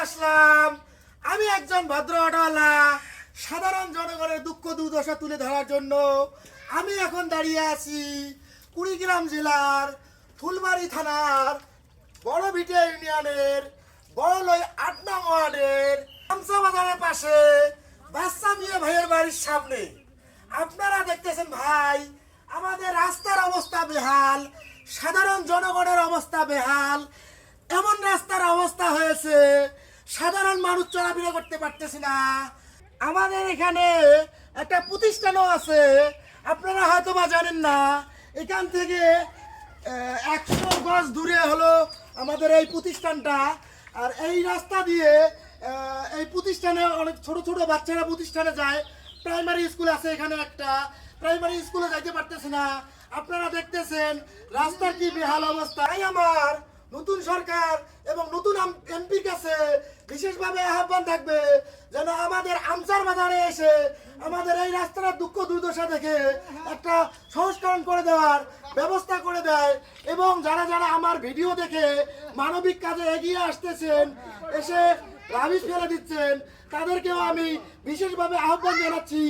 আসলাম। আমি একজন ভদ্র অটোওয়ালা, সাধারণ জনগণের দুঃখ দুর্দশা তুলে ধরার জন্য আমি এখন দাঁড়িয়ে আছি কুড়িগ্রাম জেলার ফুলবাড়ি থানার বড় ভিটিয়া ইউনিয়নের বড়লই ৮ নং ওয়ার্ডের আমসা বাজারের পাশে বাচ্চা মিয়া ভাইয়ের বাড়ির সামনে। আপনারা দেখতেছেন ভাই, আমাদের রাস্তার অবস্থা বেহাল, সাধারণ জনগণের অবস্থা বেহাল। এমন রাস্তার অবস্থা হয়েছে সাধারণ মানুষ চলাফেরা করতে পারতেছে না। আমাদের এখানে একটা প্রতিষ্ঠানও আছে, আপনারা হয়তো বা জানেন না। এখান থেকে ১০০ গজ দূরে হলো আমাদের এই প্রতিষ্ঠানটা। আর এই রাস্তা দিয়ে এই প্রতিষ্ঠানে অনেক ছোট ছোট বাচ্চারা প্রতিষ্ঠানে যায়। প্রাইমারি স্কুল আছে এখানে, একটা প্রাইমারি স্কুলে যাইতে পারতেছে না। আপনারা দেখতেছেন রাস্তার কি বেহাল অবস্থা। তাই আমার নতুন সরকার এবং নতুন এমপির কাছে বিশেষভাবে আহ্বান থাকবে যেন আমাদের আমচার বাজারে এসে আমাদের এই রাস্তার দুঃখ দুর্দশা দেখে একটা সংস্করণ করে দেওয়ার ব্যবস্থা করে দেয়। এবং যারা যারা আমার ভিডিও দেখে মানবিক কাজে এগিয়ে আসতেছেন, এসে রাবিশ ফেলে দিচ্ছেন, তাদেরকেও আমি বিশেষভাবে আহ্বান জানাচ্ছি।